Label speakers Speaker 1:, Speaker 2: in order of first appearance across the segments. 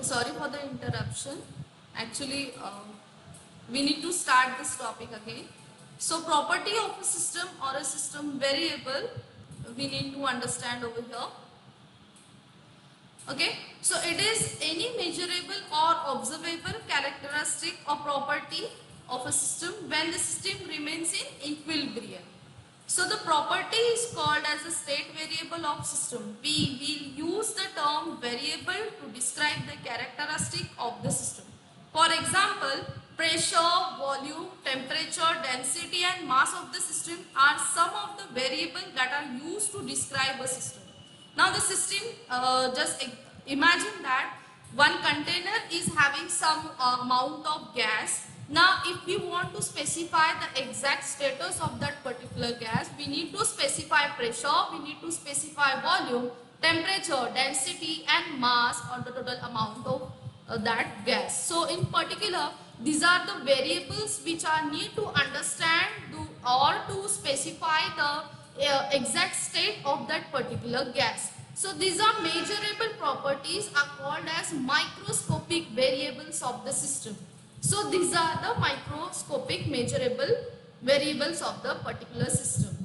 Speaker 1: Sorry for the interruption. Actually, we need to start this topic again. So, property of a system or a system variable, we need to understand over here. Okay, so it is any measurable or observable characteristic or property of a system when the system remains in equilibrium. So the property is called as a state variable of system. We will use the term variable to describe the characteristic of the system. For example, pressure, volume, temperature, density and mass of the system are some of the variables that are used to describe a system. Now the system, just imagine that one container is having some amount of gas. Now if we want to specify the exact status of that particular gas, we need to specify pressure, we need to specify volume, temperature, density and mass or the total amount of that gas. So in particular, these are the variables which are need to understand or to specify the exact state of that particular gas. So these are measurable properties are called as microscopic variables of the system. So these are the microscopic measurable variables of the particular system.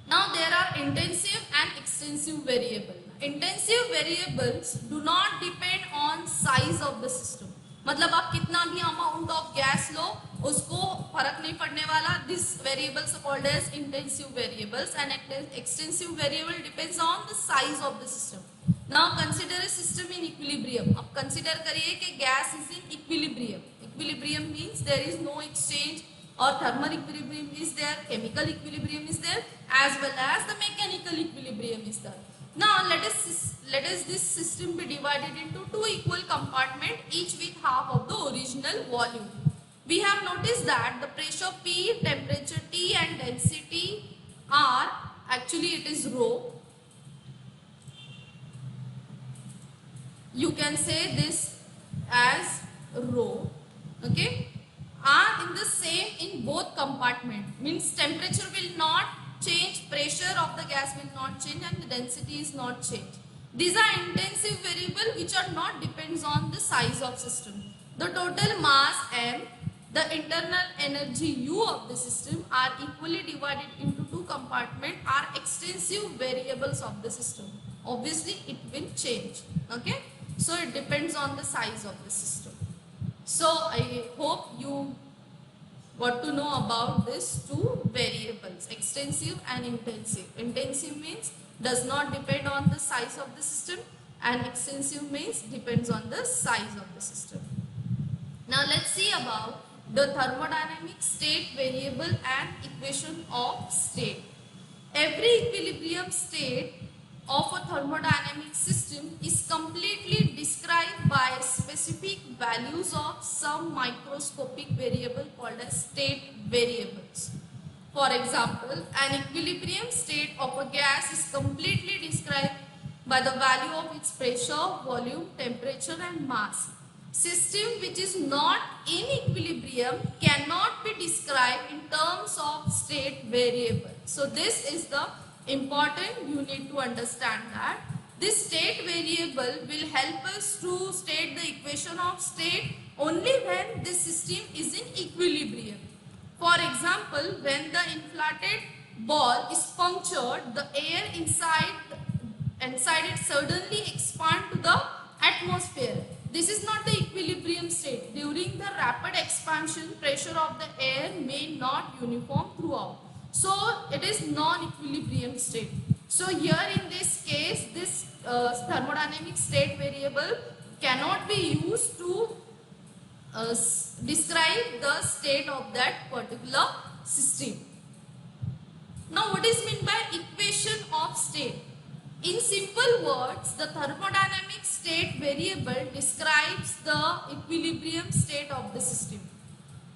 Speaker 1: Now there are intensive and extensive variables. Intensive variables do not depend on size of the system. मतलब आप कितना भी amount of gas लो उसको फर्क नहीं पड़ने वाला. This variables are called as intensive variables and extensive variable depends on the size of the system. Now consider a system in equilibrium. अब consider करिए कि gas is in equilibrium. Equilibrium means there is no exchange or thermal equilibrium is there, chemical equilibrium is there, as well as the mechanical equilibrium is there. Now let us this system be divided into two equal compartments, each with half of the original volume. We have noticed that the pressure P, temperature T and density R, actually it is rho. You can say this as rho, okay, are in the same in both compartment, means temperature will not change, pressure of the gas will not change and the density is not changed. These are intensive variable which are not depends on the size of system. The total mass M, the internal energy U of the system are equally divided into two compartments are extensive variables of the system. Obviously it will change, okay. So it depends on the size of the system. So I hope you got to know about these two variables, extensive and intensive. Intensive means does not depend on the size of the system and extensive means depends on the size of the system. Now let's see about the thermodynamic state variable and equation of state. Every equilibrium state of a thermodynamic system is completely described by specific values of some microscopic variable called as state variables. For example, an equilibrium state of a gas is completely described by the value of its pressure, volume, temperature and mass. System which is not in equilibrium cannot be described in terms of state variable. So this is the important, you need to understand that this state variable will help us to state the equation of state only when this system is in equilibrium. For example, when the inflated ball is punctured, the air inside it suddenly expand to the atmosphere. This is not the equilibrium state. During the rapid expansion, pressure of the air may not uniform throughout. So it is non-equilibrium state. So here in this case, this thermodynamic state variable cannot be used to describe the state of that particular system. Now what is meant by equation of state? In simple words, the thermodynamic state variable describes the equilibrium state of the system.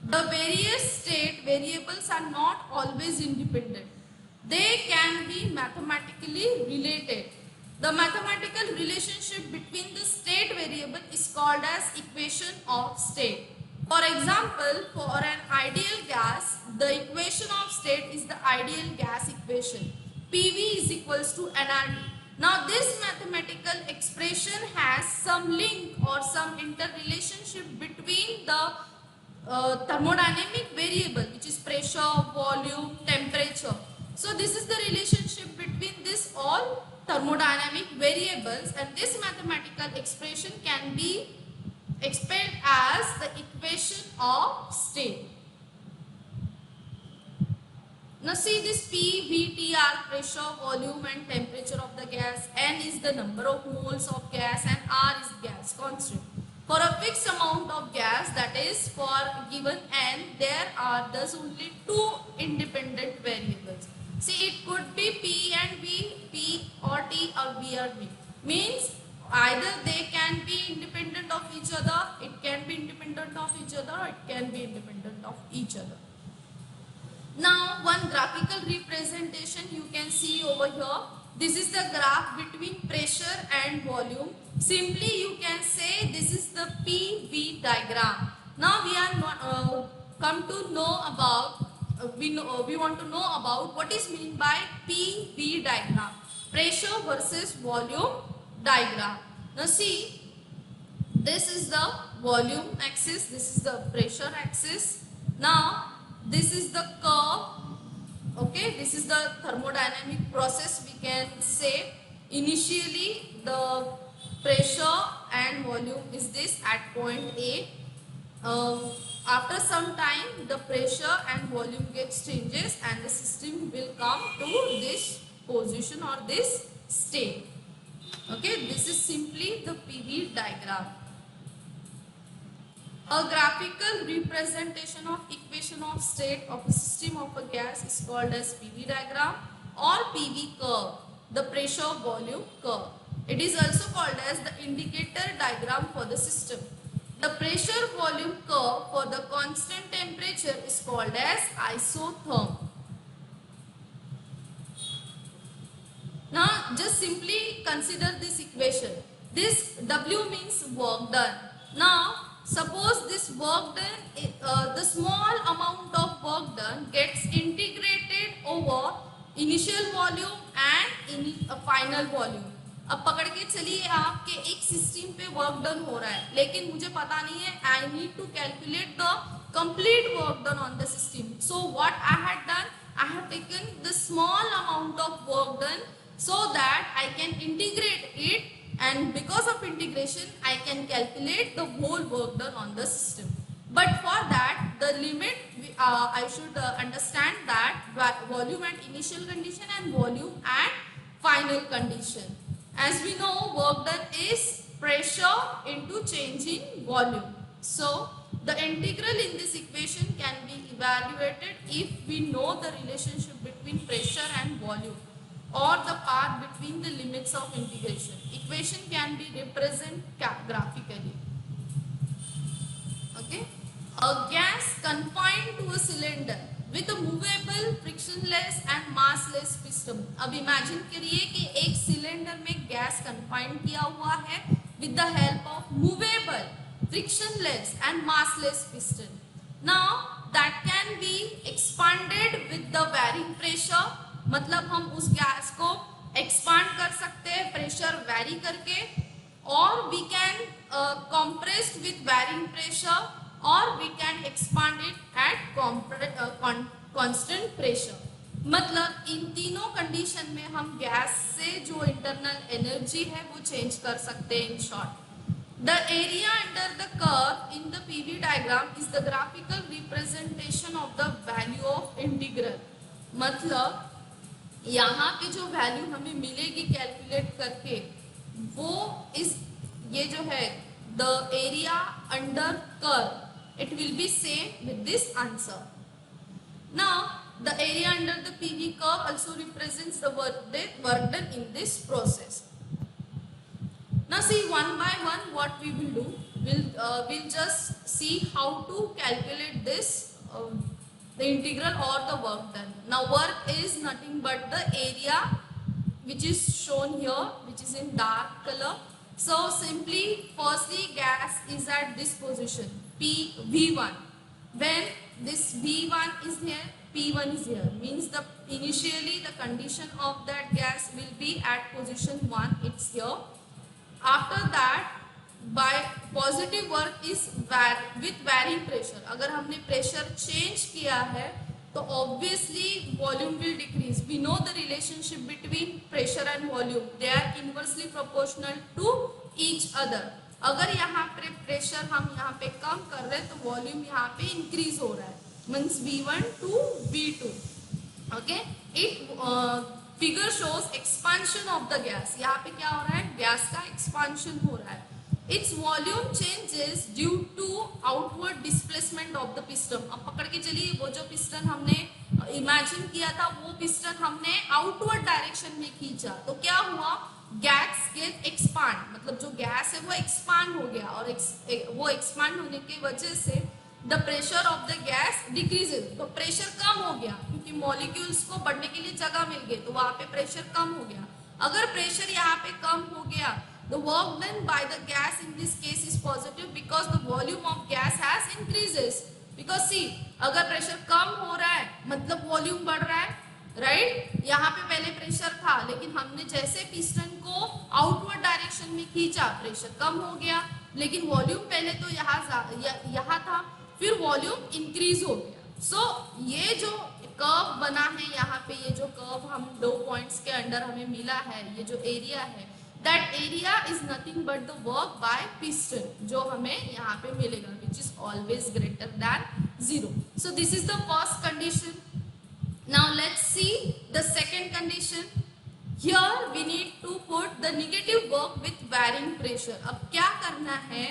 Speaker 1: The various state variables are not always independent. They can be mathematically related. The mathematical relationship between the state variable is called as equation of state. For example, for an ideal gas, the equation of state is the ideal gas equation. PV is equals to nRT. Now this mathematical expression has some link or some interrelationship between the thermodynamic variable, which is pressure, volume, temperature. So this is the relationship between this all thermodynamic variables, and this mathematical expression can be explained as the equation of state. Now see this P, V, T are pressure, volume and temperature of the gas. N is the number of moles of gas and R is gas constant. For a fixed amount of gas, that is for given N, there are thus only two independent variables. See, it could be P and V, P or T or V or V. Means either they can be independent of each other, it can be independent of each other, or it can be independent of each other. Now one graphical representation you can see over here. This is the graph between pressure and volume. Simply you can say this is the PV diagram. Now we are not, come to know about, we want to know about what is meant by PV diagram. Pressure versus volume diagram. Now see, this is the volume axis, this is the pressure axis. Now this is the curve, okay, this is the thermodynamic process. We can say initially the pressure and volume is this at point A. After some time the pressure and volume gets changes and the system will come to this position or this state. Okay, this is simply the PV diagram. A graphical representation of equation of state of a system of a gas is called as PV diagram or PV curve, the pressure volume curve. It is also called as the indicator diagram for the system. The pressure volume curve for the constant temperature is called as isotherm. Now just simply consider this equation. This W means work done. Now suppose this work done, the small amount of work done gets integrated over initial volume and final volume. अब पकड़ के चलिए आप कि एक system पे work done हो रहा है, लेकिन मुझे पता नहीं है, I need to calculate the complete work done on the system. So what I had done, I have taken the small amount of work done so that I can integrate it, and because of integration I can calculate the whole work done on the system. But for that the limit I should understand that volume at initial condition and volume at final condition. As we know, work done is pressure into change in volume. So the integral in this equation can be evaluated if we know the relationship between pressure and volume, or the path between the limits of integration. Equation can be represented graphically. Okay, a gas confined to a cylinder with a movable, frictionless and massless piston. अब imagine करिए कि एक cylinder में gas confined किया हुआ है with the help of movable, frictionless and massless piston. Now that can be expanded with the varying pressure. मतलब हम उस गैस को expand कर सकते हैं pressure vary करके, or we can compress with varying pressure, or we can expand it at constant pressure. मतलब इन तीनों कंडीशन में हम गैस से जो इंटरनल एनर्जी है वो चेंज कर सकते हैं. In short, the area under the curve in the PV diagram is the graphical representation of the value of integral. मतलब यहाँ की जो वैल्यू हमें मिलेगी कैलकुलेट करके वो इस ये जो है the area under curve, it will be same with this answer. Now the area under the PV curve also represents the work done in this process. Now see one by one what we will do. We'll just see how to calculate this the integral or the work done. Now work is nothing but the area which is shown here, which is in dark color. So simply firstly gas is at this position V1. When this V1 is here, P1 is here, means the initially the condition of that gas will be at position 1, it's here. After that by positive work is with varying pressure. अगर हमने pressure change किया है तो obviously volume will decrease. We know the relationship between pressure and volume, they are inversely proportional to each other. अगर यहाँ पे pressure हम यहाँ पे कम कर रहे हैं तो वॉल्यूम यहाँ पे इंक्रीज हो रहा है, means V1 to V2. Okay, it figure shows expansion of the gas. यहाँ पे क्या हो रहा है, गैस का एक्सपांशन हो रहा है. Its volume changes due to outward displacement of the piston. अब पकड़ के चलिए, वो जो पिस्टन हमने इमेजिन किया था वो पिस्टन हमने आउटवर्ड डायरेक्शन में खींचा तो क्या हुआ, गैस गेट एक्सपांड, मतलब जो गैस है वो एक्सपांड हो गया और वो एक्सपांड होने की वजह से the pressure of the gas decreases. तो प्रेशर कम हो गया क्योंकि मॉलिक्यूल्स को बढ़ने के लिए जगह मिल गई तो वहां पे प्रेशर कम हो गया. अगर प्रेशर यहाँ पे कम हो गया the work done by the gas in this case is positive because the volume of gas has increases. because see, अगर प्रेशर कम हो रहा है मतलब वॉल्यूम बढ़ रहा है, राइट. यहाँ पे पहले प्रेशर था लेकिन हमने जैसे पिस्टन को आउटवर्ड डायरेक्शन में खींचा प्रेशर कम हो गया, लेकिन वॉल्यूम पहले तो यहाँ था, फिर वॉल्यूम इंक्रीज हो गया. सो ये जो कर्व बना है यहाँ पे, ये जो कर्व हम 2 पॉइंट्स के अंडर हमें मिला है, ये जो एरिया है, that area is nothing but the work by piston जो हमें यहाँ पे मिलेगा, which is always greater than 0. So this is the first condition. Now let's see the second condition. Here we need to put the negative work with varying pressure. अब क्या करना है,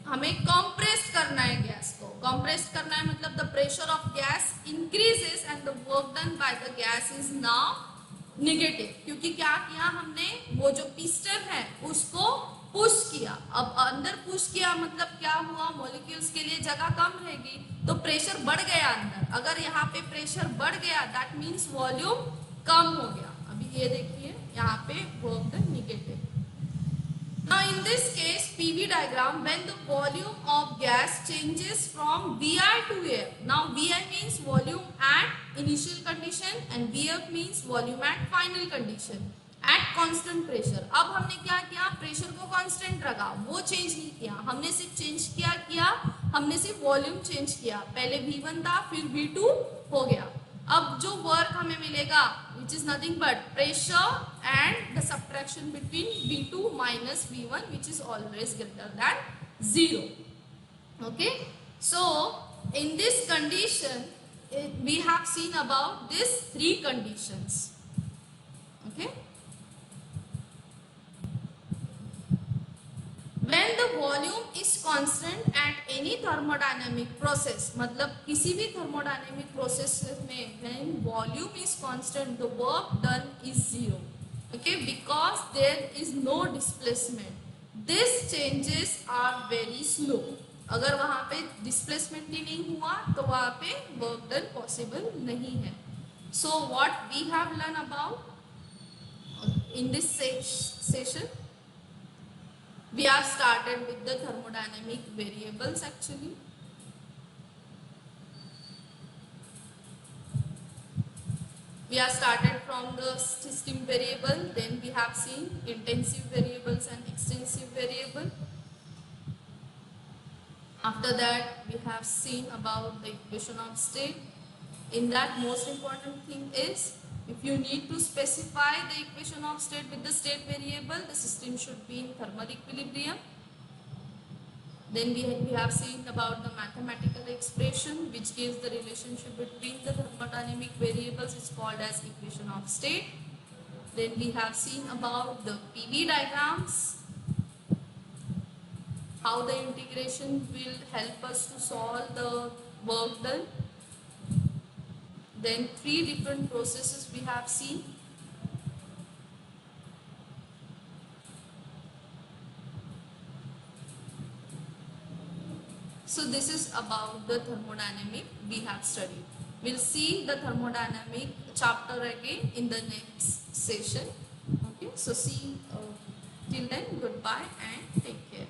Speaker 1: हमें कंप्रेस करना है गैस को. कंप्रेस करना है मतलब the pressure of gas increases and the work done by the gas is now negative. क्योंकि क्या किया हमने, वो जो पिस्टन है उसको पुश किया. अब अंदर पुश किया मतलब क्या हुआ, मॉलिक्यूल्स के लिए जगह कम रहेगी तो प्रेशर बढ़ गया अंदर. अगर यहाँ पे प्रेशर बढ़ गया दैट मीन्स वॉल्यूम कम हो गया. अभी ये देखिए यहाँ पे work done negative. Now in this case PV diagram, when the volume of gas changes from Vi to air, now Vi means volume at initial condition and Vf means volume at final condition at constant pressure. अब हमने क्या किया, pressure को constant रखा, वो change नहीं किया. हमने सिर्फ चेंज किया हमने सिर्फ वॉल्यूम चेंज किया. पहले V1 था फिर V2 हो गया. अब जो वर्क हमें मिलेगा which is nothing but pressure and the subtraction between V2 minus V1 which is always greater than 0. Okay, so in this condition we have seen about these 3 conditions. Okay, when the volume is constant at any thermodynamic process, मतलब किसी भी thermodynamic process में when volume is constant the work done is 0. Okay, because there is no displacement. These changes are very slow. अगर वहाँ पे displacement ही नहीं हुआ तो वहाँ पे work done possible नहीं है. So what we have learned about in this session, we have started with the thermodynamic variables actually. We have started from the system variable, then we have seen intensive variables and extensive variable. After that we have seen about the equation of state. In that most important thing is, if you need to specify the equation of state with the state variable, the system should be in thermal equilibrium. Then we have seen about the mathematical expression which gives the relationship between the thermodynamic variables is called as equation of state. Then we have seen about the PV diagrams, how the integration will help us to solve the work done. Then 3 different processes we have seen. So this is about the thermodynamic we have studied. We'll see the thermodynamic chapter again in the next session. Okay, so see till then, goodbye and take care.